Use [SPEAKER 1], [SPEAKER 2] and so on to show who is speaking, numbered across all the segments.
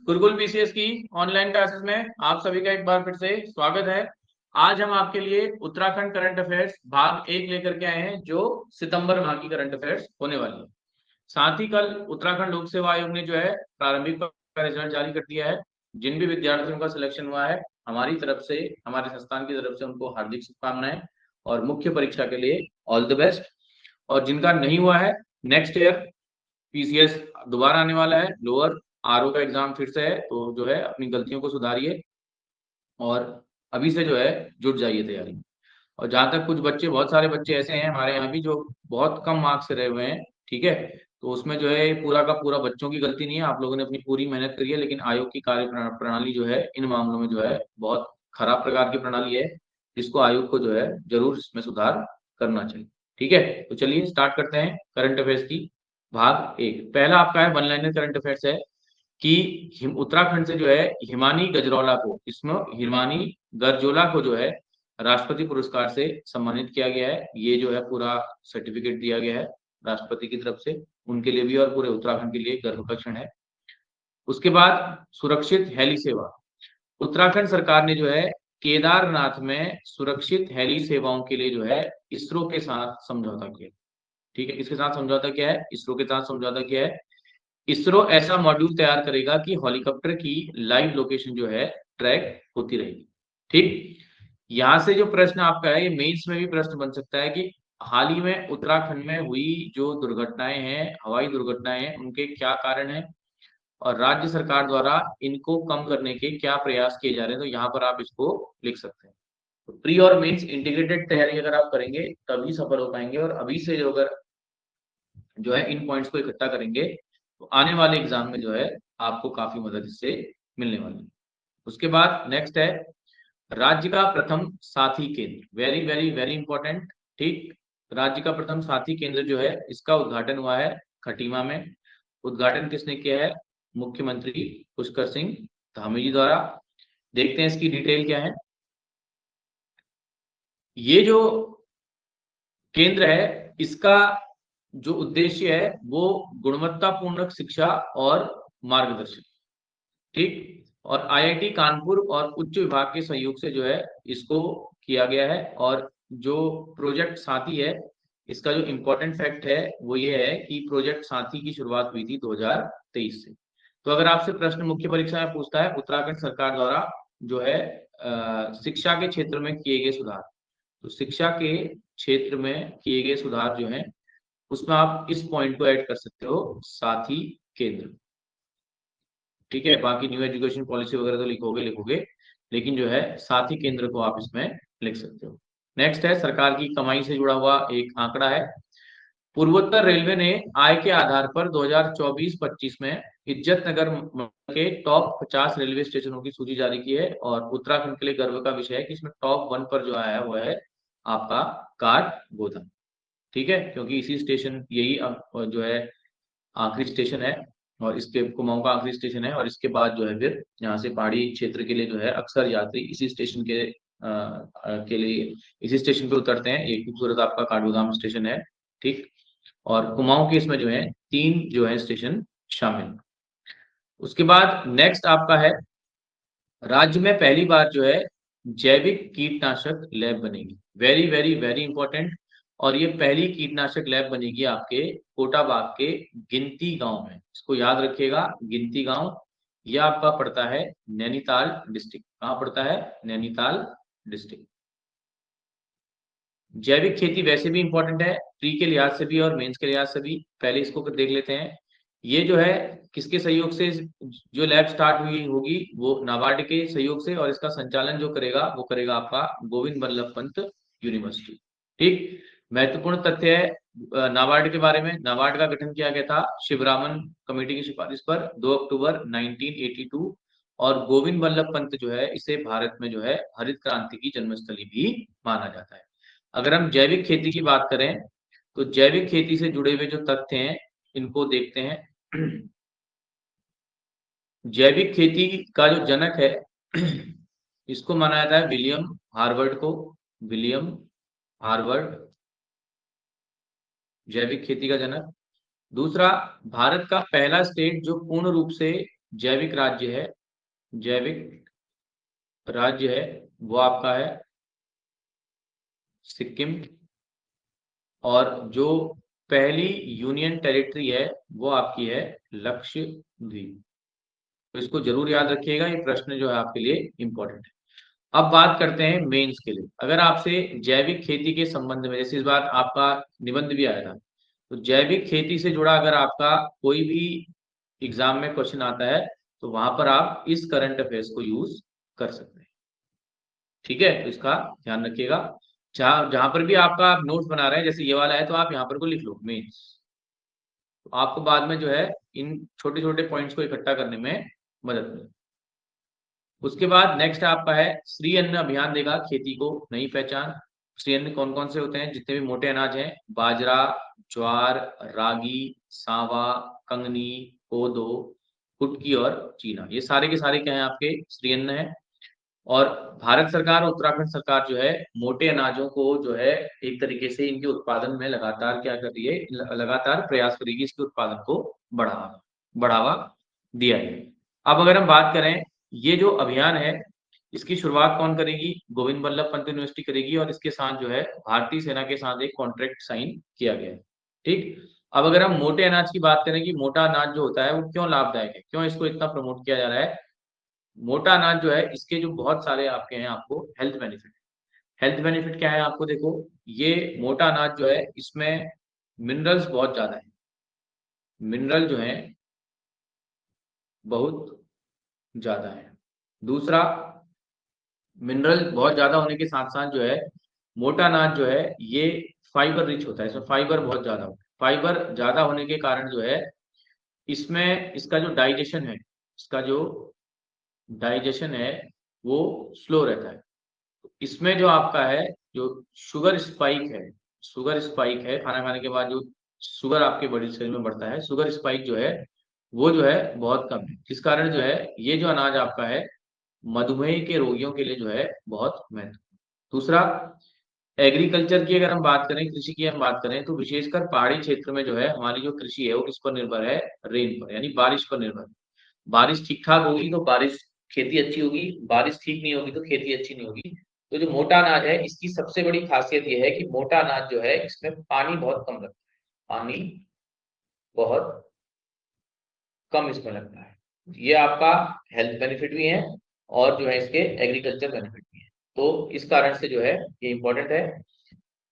[SPEAKER 1] Gurukul PCS की online classes में आप सभी का एक बार फिर से स्वागत है। आज हम आपके लिए उत्तराखंड करंट अफेयर्स भाग 1 लेकर के आए हैं, जो सितंबर माह की करंट अफेयर्स होने वाली है। साथ ही कल उत्तराखंड लोक सेवा आयोग ने जो है प्रारंभिक का रिजल्ट जारी कर दिया है। जिन भी विद्यार्थियों का सिलेक्शन हुआ है, हमारी तरफ से, हमारे संस्थान की तरफ से उनको हार्दिक शुभकामनाएं और मुख्य परीक्षा के लिए ऑल द बेस्ट। और जिनका नहीं हुआ है, नेक्स्ट ईयर पीसीएस दोबारा आने वाला है, लोअर आरओ का एग्जाम फिर से है, तो जो है अपनी गलतियों को सुधारिए और अभी से जो है जुट जाइए तैयारी में। और जहाँ तक कुछ बच्चे, बहुत सारे बच्चे ऐसे हैं हमारे यहाँ भी जो बहुत कम मार्क्स से रहे हुए हैं, ठीक है, तो उसमें जो है पूरा का पूरा बच्चों की गलती नहीं है। आप लोगों ने अपनी पूरी मेहनत करी है, लेकिन आयोग की कार्य प्रणाली जो है इन मामलों में जो है बहुत खराब प्रकार की प्रणाली है, जिसको आयोग को जो है जरूर इसमें सुधार करना चाहिए। ठीक है, तो चलिए स्टार्ट करते हैं करंट अफेयर्स की भाग 1। पहला आपका है वन लाइनर करंट अफेयर्स है कि उत्तराखंड से जो है हिमानी गजरौला को, इसमें हिमानी गरजोला को जो है राष्ट्रपति पुरस्कार से सम्मानित किया गया है। ये जो है पूरा सर्टिफिकेट दिया गया है राष्ट्रपति की तरफ से, उनके लिए भी और पूरे उत्तराखंड के लिए गर्व का क्षण है। उसके बाद सुरक्षित हेली सेवा, उत्तराखंड सरकार ने जो है केदारनाथ में सुरक्षित हेली सेवाओं के लिए जो है इसरो के साथ समझौता किया। ठीक है, किसके साथ समझौता किया है? इसरो के साथ समझौता किया है। इसरो ऐसा मॉड्यूल तैयार करेगा कि हेलीकॉप्टर की लाइव लोकेशन जो है ट्रैक होती रहेगी। ठीक, यहाँ से जो प्रश्न आपका है, ये मेंस में भी प्रश्न बन सकता है कि हाल ही में उत्तराखंड में हुई जो दुर्घटनाएं हैं, हवाई दुर्घटनाएं हैं, उनके क्या कारण हैं और राज्य सरकार द्वारा इनको कम करने के क्या प्रयास किए जा रहे हैं। तो यहाँ पर आप इसको लिख सकते हैं। तो प्री और मेंस इंटीग्रेटेड तैयारी अगर आप करेंगे तभी सफल हो पाएंगे, और अभी से जो है इन पॉइंट्स को इकट्ठा करेंगे तो आने वाले एग्जाम में जो है आपको काफी मदद इससे मिलने वाली है। उसके बाद नेक्स्ट है राज्य का प्रथम साथी केंद्र, वेरी वेरी वेरी इंपॉर्टेंट। ठीक, राज्य का प्रथम साथी केंद्र जो है, इसका उद्घाटन हुआ है खटीमा में। उद्घाटन किसने किया है? मुख्यमंत्री पुष्कर सिंह धामी जी द्वारा। देखते हैं इसकी डिटेल क्या है। ये जो केंद्र है, इसका जो उद्देश्य है वो गुणवत्तापूर्ण शिक्षा और मार्गदर्शन, ठीक, और आईआईटी कानपुर और उच्च विभाग के सहयोग से जो है इसको किया गया है। और जो प्रोजेक्ट साथी है, इसका जो इम्पोर्टेंट फैक्ट है वो ये है कि प्रोजेक्ट साथी की शुरुआत हुई थी 2023 से। तो अगर आपसे प्रश्न मुख्य परीक्षा में पूछता है उत्तराखंड सरकार द्वारा जो है शिक्षा के क्षेत्र में किए गए सुधार, तो शिक्षा के क्षेत्र में किए गए सुधार जो है, उसमें आप इस पॉइंट को ऐड कर सकते हो, साथी केंद्र। ठीक है, बाकी न्यू एजुकेशन पॉलिसी वगैरह तो लिखोगे लिखोगे, लेकिन जो है साथी केंद्र को आप इसमें लिख सकते हो। नेक्स्ट है सरकार की कमाई से जुड़ा हुआ एक आंकड़ा है। पूर्वोत्तर रेलवे ने आय के आधार पर 2024-25 में इज्जत नगर के टॉप 50 रेलवे स्टेशनों की सूची जारी की है, और उत्तराखंड के लिए गर्व का विषय है कि इसमें टॉप 1 पर जो आया है वो है आपका काठगोदाम। ठीक है, क्योंकि इसी स्टेशन, यही जो है आखिरी स्टेशन है, और इसके कुमाऊं का आखिरी स्टेशन है, और इसके बाद जो है फिर यहाँ से पहाड़ी क्षेत्र के लिए जो है अक्सर यात्री इसी स्टेशन के लिए इसी स्टेशन पे उतरते हैं। एक खूबसूरत आपका काठगोदाम स्टेशन है। ठीक, और कुमाऊं के इसमें जो है 3 जो है स्टेशन शामिल। उसके बाद नेक्स्ट आपका है राज्य में पहली बार जो है जैविक कीटनाशक लैब बनेगी, वेरी वेरी वेरी इंपॉर्टेंट। और ये पहली कीटनाशक लैब बनेगी आपके कोटा बाग के गिनती गांव में। इसको याद रखिएगा, गिनती गांव, यह आपका पड़ता है नैनीताल डिस्ट्रिक्ट। कहाँ पड़ता है? नैनीताल डिस्ट्रिक्ट। जैविक खेती वैसे भी इंपॉर्टेंट है, प्री के लिहाज से भी और मेंस के लिहाज से भी। पहले इसको देख लेते हैं। ये जो है किसके सहयोग से जो लैब स्टार्ट हुई होगी, वो नाबार्ड के सहयोग से, और इसका संचालन जो करेगा वो करेगा आपका गोविंद बल्लभ पंत यूनिवर्सिटी। ठीक, महत्वपूर्ण तथ्य है नाबार्ड के बारे में। नाबार्ड का गठन किया गया था शिवरामन कमेटी की सिफारिश पर 2 अक्टूबर 1982, और गोविंद बल्लभ पंत जो है इसे भारत में जो है हरित क्रांति की जन्मस्थली भी माना जाता है। अगर हम जैविक खेती की बात करें तो जैविक खेती से जुड़े हुए जो तथ्य हैं इनको देखते हैं। जैविक खेती का जो जनक है इसको माना जाता है विलियम हार्वर्ड को। विलियम हार्वर्ड जैविक खेती का जनक। दूसरा, भारत का पहला स्टेट जो पूर्ण रूप से जैविक राज्य है, जैविक राज्य है वो आपका है सिक्किम, और जो पहली यूनियन टेरिटरी है वो आपकी है लक्षद्वीप। तो इसको जरूर याद रखिएगा, ये प्रश्न जो है आपके लिए इंपॉर्टेंट है। अब बात करते हैं मेंस के लिए। अगर आपसे जैविक खेती के संबंध में, जैसे इस बार आपका निबंध भी आया था, तो जैविक खेती से जुड़ा अगर आपका कोई भी एग्जाम में क्वेश्चन आता है तो वहां पर आप इस करंट अफेयर्स को यूज कर सकते हैं। ठीक है, तो इसका ध्यान रखिएगा। जहां जहां पर भी आपका आप नोट्स बना रहे हैं, जैसे ये वाला है, तो आप यहाँ पर को लिख लो मेंस। तो आपको बाद में जो है इन छोटे छोटे पॉइंट्स को इकट्ठा करने में मदद मिलेगी। उसके बाद नेक्स्ट आपका है श्री अन्न अभियान देगा खेती को नई पहचान। श्री अन्न कौन कौन से होते हैं? जितने भी मोटे अनाज हैं, बाजरा, ज्वार, रागी, सांवा, कंगनी, कोदो, कुटकी और चीना, ये सारे के सारे क्या है आपके श्री अन्न है। और भारत सरकार और उत्तराखंड सरकार जो है मोटे अनाजों को जो है एक तरीके से इनके उत्पादन में लगातार क्या कर रही है, लगातार प्रयास करेगी इसके उत्पादन को बढ़ावा बढ़ावा दिया है। अब अगर हम बात करें, ये जो अभियान है इसकी शुरुआत कौन करेगी? गोविंद बल्लभ पंत यूनिवर्सिटी करेगी, और इसके साथ जो है भारतीय सेना के साथ एक कॉन्ट्रैक्ट साइन किया गया है। ठीक। अब अगर हम मोटे अनाज की बात करें कि मोटा अनाज जो होता है वो क्यों लाभदायक है, क्यों इसको इतना प्रमोट किया जा रहा है? मोटा अनाज जो है इसके जो बहुत सारे आपके हैं आपको हेल्थ बेनिफिट। हेल्थ बेनिफिट क्या है आपको? देखो, ये मोटा अनाज जो है इसमें मिनरल्स बहुत ज्यादा है, मिनरल जो है बहुत ज्यादा है। दूसरा, मिनरल बहुत ज्यादा होने के साथ साथ जो है मोटा अनाज जो है ये फाइबर रिच होता है, इसमें फाइबर बहुत ज्यादा होता है। फाइबर ज्यादा होने के कारण जो है इसमें इसका जो डाइजेशन है, इसका जो डाइजेशन है वो स्लो रहता है। इसमें जो आपका है जो शुगर स्पाइक है, शुगर स्पाइक है, खाना खाने के बाद जो शुगर आपके बॉडी शरीर में बढ़ता है, शुगर स्पाइक जो है वो जो है बहुत कम है। इस कारण जो है ये जो अनाज आपका है मधुमेह के रोगियों के लिए जो है बहुत महत्वपूर्ण। दूसरा, एग्रीकल्चर की अगर हम बात करें, कृषि की हम बात करें, तो विशेषकर पहाड़ी क्षेत्र में जो है हमारी जो कृषि है वो किस पर निर्भर है? रेन पर, यानी बारिश पर निर्भर है। बारिश ठीक ठाक होगी तो बारिश खेती अच्छी होगी, बारिश ठीक नहीं होगी तो खेती अच्छी नहीं होगी। तो जो मोटा अनाज है इसकी सबसे बड़ी खासियत यह है कि मोटा अनाज जो है इसमें पानी बहुत कम लगता है, पानी बहुत कम इसमें लगता है। ये आपका हेल्थ बेनिफिट भी है और जो है इसके एग्रीकल्चर बेनिफिट भी है। तो इस कारण से जो है ये इंपॉर्टेंट है।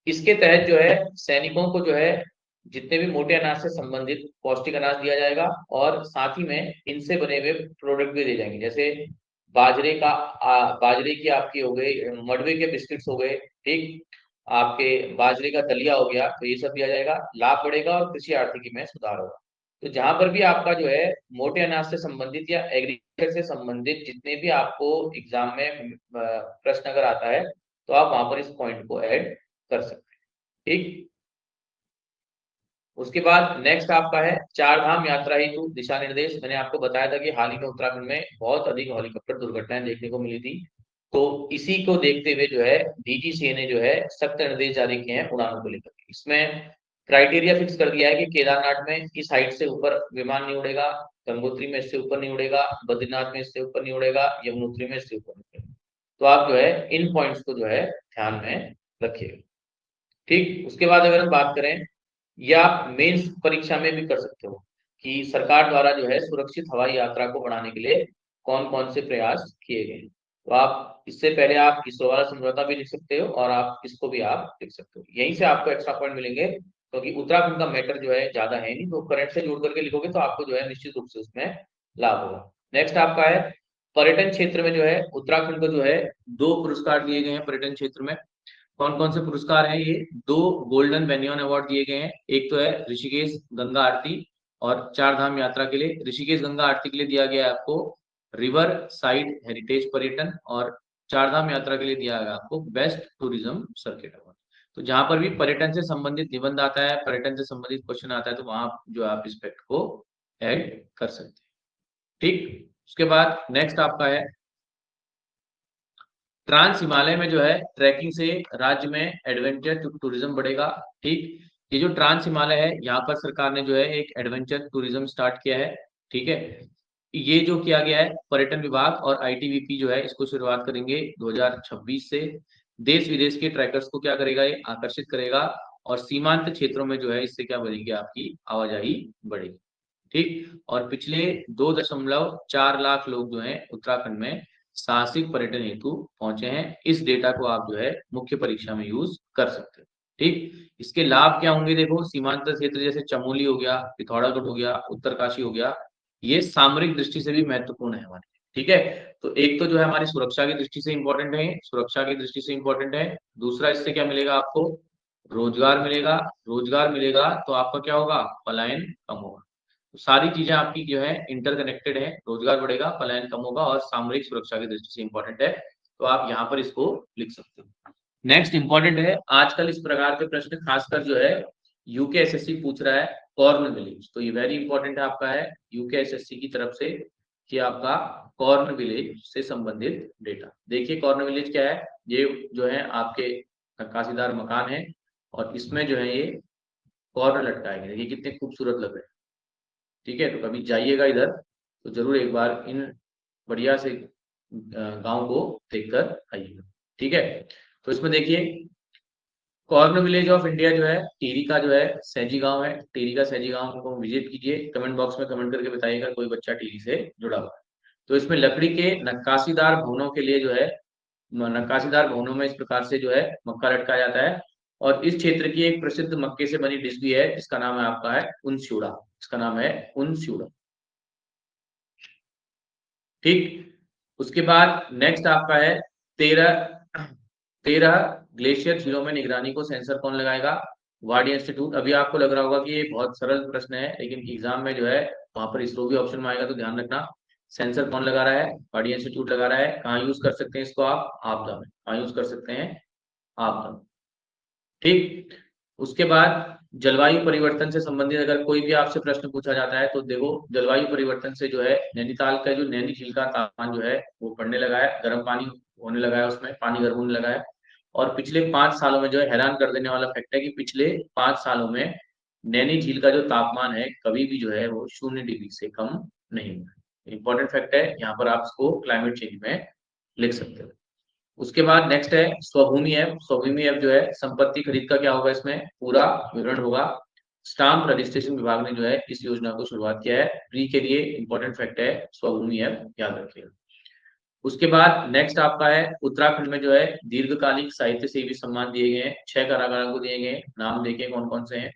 [SPEAKER 1] इसके तहत जो है सैनिकों को जो है जितने भी मोटे अनाज से संबंधित पौष्टिक अनाज दिया जाएगा, और साथ ही में इनसे बने हुए प्रोडक्ट भी दिए जाएंगे, जैसे बाजरे की आपकी हो गई, मडवे के बिस्किट्स हो गए, ठीक, आपके बाजरे का दलिया हो गया, तो ये सब दिया जाएगा। लाभ बढ़ेगा और कृषि आर्थिकी में सुधार होगा। तो जहां पर भी आपका जो है मोटे अनाज से संबंधित या एग्रीकल्चर से संबंधित जितने भी आपको एग्जाम में प्रश्न अगर आता है तो आप वहां पर इस पॉइंट को ऐड कर सकते हैं। ठीक। उसके बाद नेक्स्ट आपका है चार धाम यात्रा हेतु दिशा निर्देश। मैंने आपको बताया था कि हाल ही में उत्तराखंड में बहुत अधिक हेलीकॉप्टर दुर्घटनाएं देखने को मिली थी, तो इसी को देखते हुए जो है डीजीसीए ने जो है सख्त निर्देश जारी किए हैं उड़ानों को लेकर। इसमें क्राइटेरिया फिक्स कर दिया है कि केदारनाथ में इस हाइट से ऊपर विमान नहीं उड़ेगा, गंगोत्री में इससे ऊपर नहीं उड़ेगा, बद्रीनाथ में इससे ऊपर नहीं उड़ेगा, यमुनोत्री में इससे ऊपर नहीं उड़ेगा। तो आप जो है इन पॉइंट्स को जो है ध्यान में रखिएगा। ठीक। उसके बाद अगर हम बात करें, या आप मेंस परीक्षा में भी कर सकते हो कि सरकार द्वारा जो है सुरक्षित हवाई यात्रा को बढ़ाने के लिए कौन कौन से प्रयास किए गए। तो आप इससे पहले आप इसरो वाला समझौता भी लिख सकते हो और आप इसको भी आप लिख सकते हो। यहीं से आपको एक्स्ट्रा पॉइंट मिलेंगे, क्योंकि उत्तराखंड का मैटर जो है ज्यादा है नहीं, तो करंट से जोड़ करके लिखोगे तो आपको जो है निश्चित रूप से उसमें लाभ होगा। नेक्स्ट आपका है पर्यटन क्षेत्र में जो है उत्तराखंड को जो है 2 पुरस्कार दिए गए हैं पर्यटन क्षेत्र में। कौन कौन से पुरस्कार हैं ये? 2 गोल्डन बेनियन अवार्ड दिए गए हैं। एक तो है ऋषिकेश गंगा आरती, और चार धाम यात्रा के लिए ऋषिकेश गंगा आरती के लिए दिया गया है आपको रिवर साइड हेरिटेज पर्यटन, और चार धाम यात्रा के लिए दिया गया आपको बेस्ट टूरिज्म सर्किट अवार्ड। तो जहां पर भी पर्यटन से संबंधित निबंध आता है, पर्यटन से संबंधित क्वेश्चन आता है, तो वहां जो आप इस फैक्ट को ऐड कर सकते हैं। ठीक। उसके बाद नेक्स्ट आपका है ट्रांस हिमालय में जो है ट्रैकिंग से राज्य में एडवेंचर टूरिज्म बढ़ेगा। ठीक। ये जो ट्रांस हिमालय है यहाँ पर सरकार ने जो है एक एडवेंचर टूरिज्म स्टार्ट किया है। ठीक है। ये जो किया गया है पर्यटन विभाग और आईटीबीपी जो है इसको शुरुआत करेंगे 2026 से। देश विदेश के ट्रैकर्स को क्या करेगा, ये आकर्षित करेगा और सीमांत क्षेत्रों में जो है इससे क्या बढ़ेगी, आपकी आवाजाही बढ़ेगी। ठीक, और पिछले 2.4 लाख लोग जो हैं उत्तराखंड में साहसिक पर्यटन हेतु पहुंचे हैं। इस डेटा को आप जो है मुख्य परीक्षा में यूज कर सकते हैं। ठीक, इसके लाभ क्या होंगे, देखो सीमांत क्षेत्र जैसे चमोली हो गया, पिथौरागढ़ हो गया, उत्तरकाशी हो गया, ये सामरिक दृष्टि से भी महत्वपूर्ण है हमारे। ठीक है, तो एक तो जो है हमारी सुरक्षा की दृष्टि से इंपॉर्टेंट है, सुरक्षा की दृष्टि से इंपॉर्टेंट है। दूसरा, इससे क्या मिलेगा आपको, रोजगार मिलेगा। रोजगार मिलेगा तो आपका क्या होगा, पलायन कम होगा। तो सारी चीजें आपकी जो है इंटरकनेक्टेड है, रोजगार बढ़ेगा, पलायन कम होगा और सामरिक सुरक्षा की दृष्टि से इंपॉर्टेंट है। तो आप यहाँ पर इसको लिख सकते हो। नेक्स्ट इंपॉर्टेंट है, आजकल इस प्रकार के प्रश्न खासकर जो है यूकेएसएससी पूछ रहा है, कॉर्न विलेज। तो ये वेरी इंपॉर्टेंट है आपका है यूकेएसएससी की तरफ से कि आपका कॉर्न विलेज से संबंधित डेटा। देखिए कॉर्न विलेज क्या है, ये जो है आपके नक्काशीदार मकान है और इसमें जो है ये कॉर्न लटकाए गए, देखिए कितने खूबसूरत लग रहे हैं। ठीक है, तो कभी जाइएगा इधर तो जरूर एक बार इन बढ़िया से गांव को देखकर आइएगा। ठीक है, तो इसमें देखिए कॉर्न विलेज ऑफ इंडिया जो है टिहरी का जो है सैजी गांव है। टिहरी का सैजी गांव को विजिट कीजिए, कमेंट बॉक्स में कमेंट करके बताइएगा कोई बच्चा टिहरी से जुड़ा हुआ है। तो इसमें लकड़ी के नक्काशीदार भवनों के लिए जो है नक्काशीदार भवनों में इस प्रकार से जो है मक्का लटकाया जाता है। और इस क्षेत्र की एक प्रसिद्ध मक्के से बनी डिश भी है जिसका नाम है आपका है उनस्यूड़ा। इसका नाम है उनस्यूड़ा। ठीक, उसके बाद नेक्स्ट आपका है 13 ग्लेशियर झीलों में निगरानी को सेंसर कौन लगाएगा, वाडी इंस्टीट्यूट। अभी आपको लग रहा होगा कि ये बहुत सरल प्रश्न है, लेकिन एग्जाम में जो है वहां पर इसरो भी ऑप्शन में आएगा, तो ध्यान रखना। सेंसर कौन लगा रहा है, वाडी इंस्टीट्यूट लगा रहा है। कहाँ यूज कर सकते हैं इसको आप, आपदा में। कहाँ यूज कर सकते हैं, आपदा में। ठीक, उसके बाद जलवायु परिवर्तन से संबंधित अगर कोई भी आपसे प्रश्न पूछा जाता है तो देखो जलवायु परिवर्तन से जो है नैनीताल का जो नैनी झील का तापमान जो है वो बढ़ने लगा है, गर्म पानी होने लगा है, उसमें पानी गर्म होने लगा है। और पिछले 5 सालों में जो है हैरान कर देने वाला फैक्ट है कि पिछले 5 सालों में नैनी झील का जो तापमान है कभी भी जो है वो 0 डिग्री से कम नहीं हुआ। इंपॉर्टेंट फैक्ट है, यहाँ पर आप इसको क्लाइमेट चेंज में लिख सकते हो। उसके बाद नेक्स्ट है स्वभूमि ऐप। स्वभूमि ऐप जो है संपत्ति खरीद का क्या होगा, इसमें पूरा विवरण होगा। स्टाम्प रजिस्ट्रेशन विभाग ने जो है इस योजना को शुरुआत किया है। प्री के लिए इंपॉर्टेंट फैक्ट है स्वभूमि ऐप, याद रखिएगा। उसके बाद नेक्स्ट आपका है उत्तराखंड में जो है दीर्घकालिक साहित्य सेवी सम्मान दिए गए हैं। 6 कलाकारों को दिए गए हैं, नाम देखिए कौन कौन से हैं।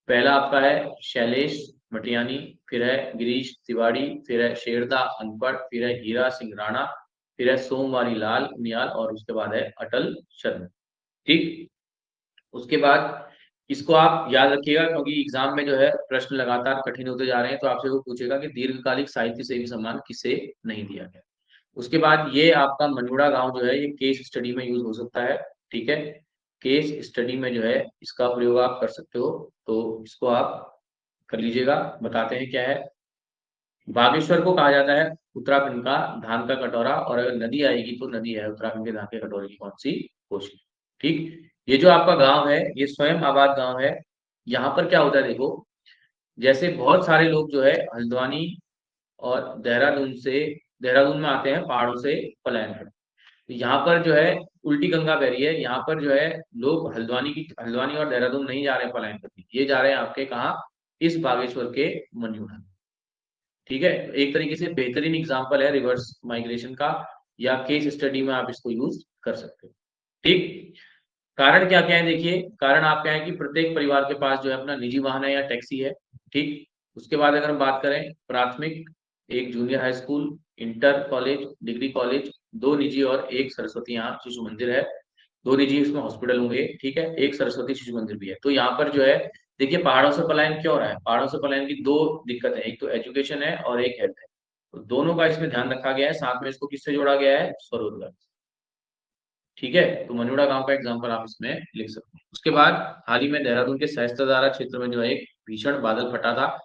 [SPEAKER 1] पहला आपका है शैलेश मटियानी, फिर है गिरीश तिवारी, फिर है शेरदा अनपढ़, फिर है हीरा सिंह राणा, फिर है सोमवारी लाल नियाल और उसके बाद है अटल शर्मा। ठीक, उसके बाद इसको आप याद रखिएगा क्योंकि एग्जाम में जो है प्रश्न लगातार कठिन होते जा रहे हैं, तो आपसे वो पूछेगा कि दीर्घकालिक साहित्य सेवी सम्मान किसे नहीं दिया गया। उसके बाद ये आपका मनोड़ा गांव जो है ये केस स्टडी में यूज हो सकता है। ठीक है, केस स्टडी में जो है इसका प्रयोग आप कर सकते हो, तो इसको आप कर लीजिएगा। बताते हैं क्या है। बागेश्वर को कहा जाता है उत्तराखंड का धान का कटोरा, और अगर नदी आएगी तो नदी है उत्तराखंड के धान के कटोरे की कौन सी, कोसी। ठीक, ये जो आपका गांव है ये स्वयं आबाद गांव है। यहाँ पर क्या होता है देखो, जैसे बहुत सारे लोग जो है हल्द्वानी और देहरादून में आते हैं पहाड़ों से पलायन कर। तो यहाँ पर जो है उल्टी गंगा बह रही है, यहाँ पर जो है लोग हल्द्वानी और देहरादून नहीं जा रहे हैं पलायन करने, ये जा रहे हैं आपके कहाँ, इस बागेश्वर के मन्यूड़ा। ठीक है, तो एक तरीके से बेहतरीन एग्जांपल है रिवर्स माइग्रेशन का, या केस स्टडी में आप इसको यूज कर सकते हो। ठीक, कारण क्या क्या है देखिए, कारण आप क्या है कि प्रत्येक परिवार के पास जो है अपना निजी वाहन है या टैक्सी है। ठीक, उसके बाद अगर हम बात करें प्राथमिक, एक junior high school, inter college, degree college, 2 निजी और एक सरस्वती यहाँ शिशु मंदिर है। 2 निजी इसमें हॉस्पिटल होंगे। ठीक है, एक सरस्वती शिशु मंदिर भी है। तो यहाँ पर जो है देखिए पहाड़ों से पलायन क्यों हो रहा है, पहाड़ों से पलायन की 2 दिक्कत है, एक तो एजुकेशन है और एक हेल्थ है। तो दोनों का इसमें ध्यान रखा गया है, साथ में इसको किससे जोड़ा गया है, स्वरोजगार। ठीक है, तो मनुड़ा गांव का एग्जांपल आप इसमें लिख सकते हैं। उसके बाद हाल ही में देहरादून के सहस्त्रधारा क्षेत्र में जो है एक भीषण बादल फटा था।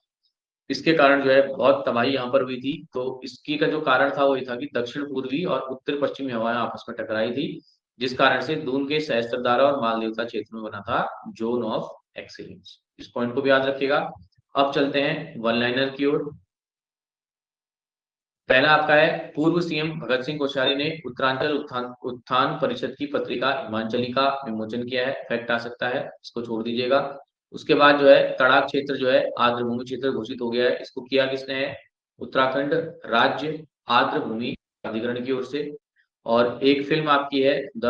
[SPEAKER 1] इसके कारण जो है बहुत तबाही यहाँ पर हुई थी। तो इसकी का जो कारण था वो ये था कि दक्षिण पूर्वी और उत्तर पश्चिमी हवाएं आपस में टकराई थी, जिस कारण से दून के सहस्त्रधारा और मालदेवता क्षेत्र में बना था जोन ऑफ एक्सीलेंस। इस पॉइंट को भी याद रखिएगा। अब चलते हैं वन लाइनर की ओर। पहला आपका है, पूर्व सीएम भगत सिंह कोश्यारी ने उत्तरांचल उत्थान उत्थान परिषद की पत्रिका हिमांचली का विमोचन किया है। फैक्ट आ सकता है, इसको छोड़ दीजिएगा। उसके बाद जो है तड़ाक क्षेत्र जो है आर्द्र भूमि क्षेत्र घोषित हो गया है। इसको किया किसने है? उत्तराखंड राज्य आर्द्र भूमि प्राधिकरण की ओर से। और एक फिल्म आपकी है the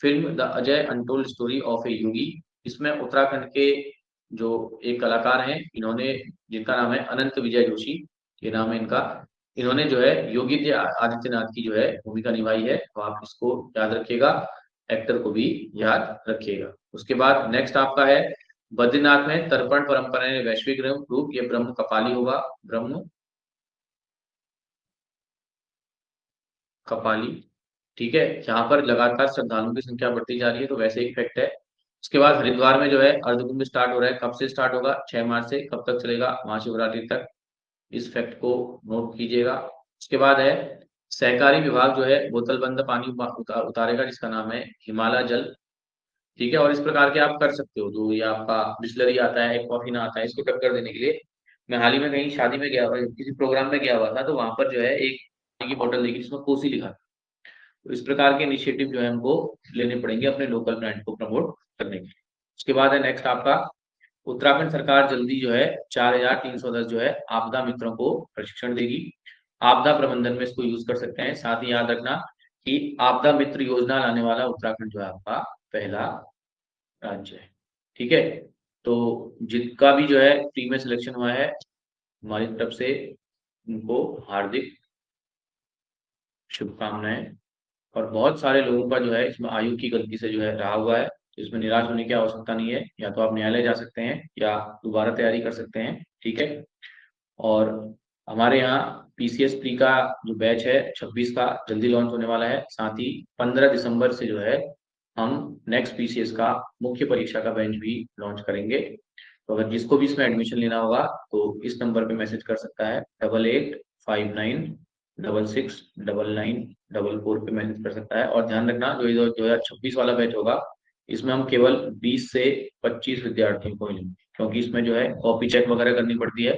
[SPEAKER 1] Ajay untold story of a yogi. इसमें उत्तराखंड के जो एक कलाकार हैं, इन्होंने, जिनका नाम है अनंत विजय जोशी, ये नाम है इनका, इन्होंने जो है योगी आदित्यनाथ की जो है भूमिका निभाई है। तो आप इसको याद रखिएगा, एक्टर को भी याद रखिएगा। उसके बाद नेक्स्ट आपका है, बद्रीनाथ में तर्पण परंपरा ने वैश्विक रूप, ये ब्रह्म कपाली होगा, ब्रह्म कपाली। ठीक है, यहाँ पर लगातार श्रद्धालुओं की संख्या बढ़ती जा रही है, तो वैसे ही फैक्ट है। उसके बाद हरिद्वार में जो है अर्धकुंभ स्टार्ट हो रहा है। कब से स्टार्ट होगा? 6 मार्च से। कब तक चलेगा? महाशिवरात्रि तक। इस फैक्ट को नोट कीजिएगा। उसके बाद है, सहकारी विभाग जो है बोतल बंद पानी उतारेगा, जिसका नाम है हिमालय जल। ठीक है, और इस प्रकार के आप कर सकते हो। जो ये आपका बिस्लरी आता है, कॉफी ना आता है, इसको टक्कर देने के लिए मैं हाल ही में कहीं शादी में गया हुआ, किसी प्रोग्राम में गया हुआ था, तो वहां पर जो है एक पानी की बोतल देखी जिसमें कोसी लिखा था। तो इस प्रकार के इनिशिएटिव जो है हमको लेने पड़ेंगे अपने लोकल ब्रांड को प्रमोट करने के लिए। उसके बाद है नेक्स्ट आपका, उत्तराखंड सरकार जल्दी जो है 4310 जो है आपदा मित्रों को प्रशिक्षण देगी। आपदा प्रबंधन में इसको यूज कर सकते हैं। साथ ही याद रखना कि आपदा मित्र योजना लाने वाला उत्तराखंड जो है आपका पहला राज्य है। ठीक है, तो जिनका भी जो है प्री में सिलेक्शन हुआ है, हमारी तरफ से उनको हार्दिक शुभकामनाएं। और बहुत सारे लोगों का जो है इसमें आयु की गलती से जो है रहा हुआ है, तो इसमें निराश होने की आवश्यकता नहीं है। या तो आप न्यायालय जा सकते हैं या दोबारा तैयारी कर सकते हैं। ठीक है, और हमारे यहाँ पीसीएस प्री का जो बैच है 26 का जल्दी लॉन्च होने वाला है। साथ ही 15 दिसंबर से जो है हम नेक्स्ट पीसीएस का मुख्य परीक्षा का बेंच भी लॉन्च करेंगे। तो अगर जिसको भी इसमें एडमिशन लेना होगा तो इस नंबर पे मैसेज कर सकता है, 8859669944 पे मैसेज कर सकता है। और ध्यान रखना, जो 2026 वाला बैच होगा, इसमें हम केवल 20 से 25 विद्यार्थियों को मिलेंगे, क्योंकि इसमें जो है कॉपी चेक वगैरह करनी पड़ती है।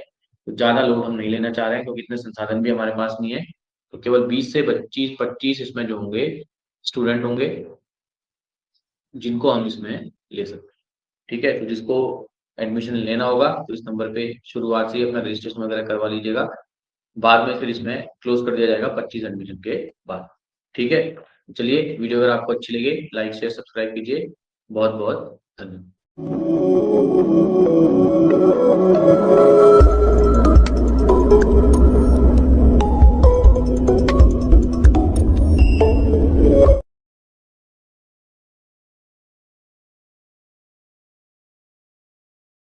[SPEAKER 1] तो ज्यादा लोड हम नहीं लेना चाह रहे हैं, क्योंकि इतने संसाधन भी हमारे पास नहीं है। तो केवल 20 से 25 इसमें जो होंगे स्टूडेंट होंगे, जिनको हम इसमें ले सकते हैं। ठीक है, तो जिसको एडमिशन लेना होगा तो इस नंबर पे शुरुआत से ही अपना रजिस्ट्रेशन वगैरह करवा लीजिएगा। बाद में फिर इसमें क्लोज कर दिया जाएगा 25 एडमिशन के बाद। ठीक है, चलिए, वीडियो अगर आपको अच्छी लगे लाइक शेयर सब्सक्राइब कीजिए। बहुत बहुत धन्यवाद।